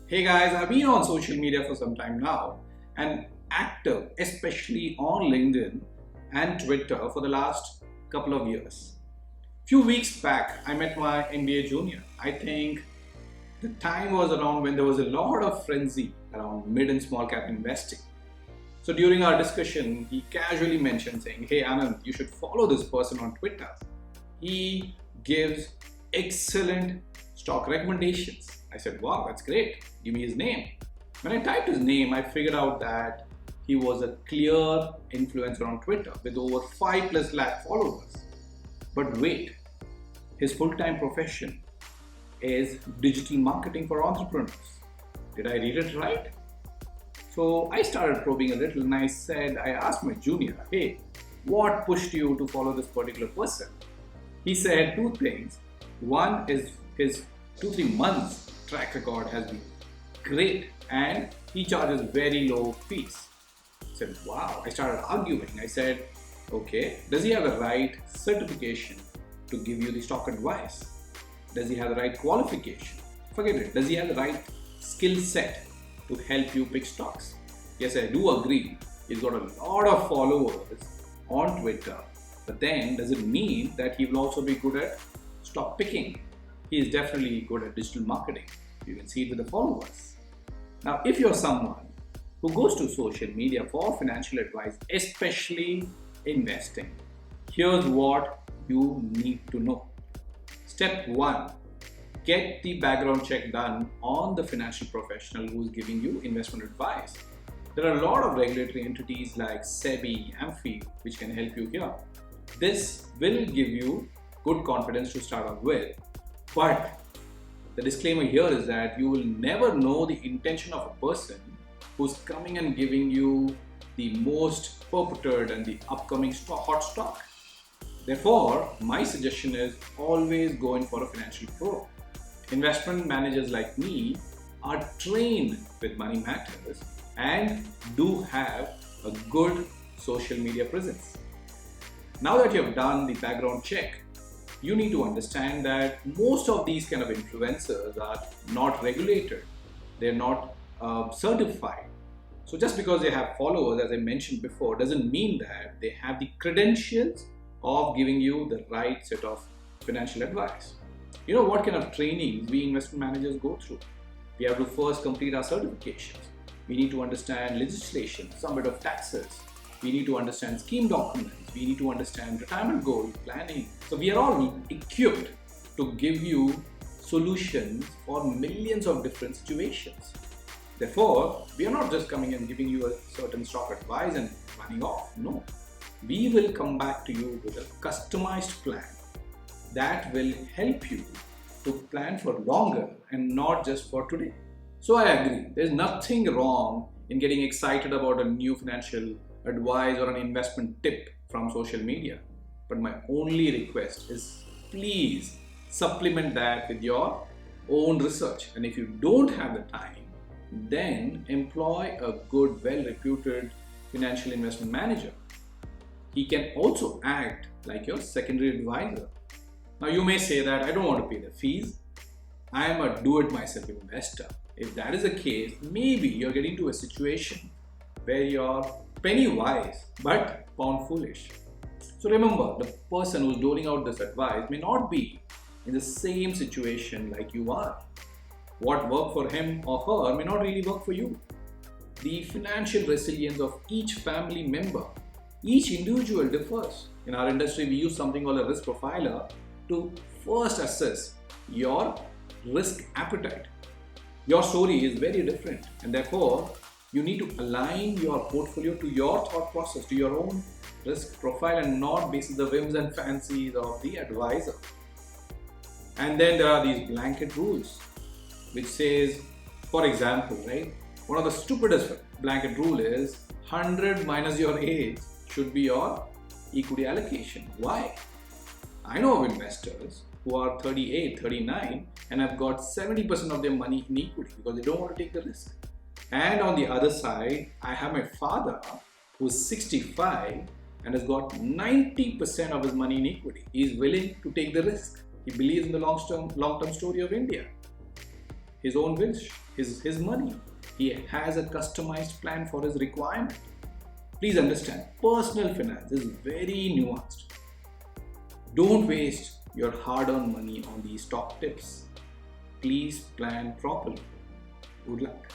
Hey guys, I've been on social media for some time now and active, especially on LinkedIn and Twitter for the last couple of years. Few weeks back, I met my MBA junior. I think the time was around when there was a lot of frenzy around mid and small cap investing. So during our discussion, he casually mentioned saying, "Hey Anand, you should follow this person on Twitter. He gives excellent stock recommendations." I said, "Wow, that's great. Give me his name." When I typed his name, I figured out that he was a clear influencer on Twitter with over 5 plus lakh followers. But wait, his full-time profession is digital marketing for entrepreneurs. Did I read it right? So I started probing a little and I asked my junior, "Hey, what pushed you to follow this particular person?" He said two things. One is his 2-3 months track record has been great and he charges very low fees. I said, wow. I started arguing. I said, okay, does he have the right certification to give you the stock advice? Does he have the right qualification? Forget it. Does he have the right skill set to help you pick stocks? Yes, I do agree. He's got a lot of followers on Twitter, but then does it mean that he will also be good at stock picking? He is definitely good at digital marketing. You can see it with the followers. Now, if you're someone who goes to social media for financial advice, especially investing, here's what you need to know. Step 1, get the background check done on the financial professional who's giving you investment advice. There are a lot of regulatory entities like SEBI, AMFI, which can help you here. This will give you good confidence to start off with. But the disclaimer here is that you will never know the intention of a person who's coming and giving you the most purported and the upcoming hot stock. Therefore, my suggestion is always go in for a financial pro. Investment managers like me are trained with money matters and do have a good social media presence. Now that you have done the background check, you need to understand that most of these kind of influencers are not regulated. They're not certified. So just because they have followers, as I mentioned before, doesn't mean that they have the credentials of giving you the right set of financial advice. You know what kind of trainings we investment managers go through? We have to first complete our certifications. We need to understand legislation, some bit of taxes. We need to understand scheme documents. We need to understand retirement goal planning. So we are all equipped to give you solutions for millions of different situations. Therefore, we are not just coming and giving you a certain stock advice and running off. No, we will come back to you with a customized plan that will help you to plan for longer and not just for today. So I agree, there's nothing wrong in getting excited about a new financial advice or an investment tip from social media. But my only request is please supplement that with your own research. And if you don't have the time, then employ a good, well-reputed financial investment manager. He can also act like your secondary advisor. Now you may say that I don't want to pay the fees. I am a do-it-myself investor. If that is the case, maybe you're getting to a situation where you're penny wise but pound foolish. So remember, the person who's doling out this advice may not be in the same situation like you are. What worked for him or her may not really work for you. The financial resilience of each family member, each individual differs. In our industry, we use something called a risk profiler to first assess your risk appetite. Your story is very different, and therefore you need to align your portfolio to your thought process, to your own risk profile, and not based on the whims and fancies of the advisor. And then there are these blanket rules which says, for example, right, one of the stupidest blanket rule is 100 minus your age should be your equity allocation. Why? I know of investors who are 38, 39 and have got 70% of their money in equity because they don't want to take the risk. And on the other side, I have my father who's 65 and has got 90% of his money in equity. He is willing to take the risk. He believes in the long-term story of India. his own wish, his money. He has a customized plan for his requirement. Please understand, personal finance is very nuanced. Don't waste your hard-earned money on these top tips. Please plan properly. Good luck.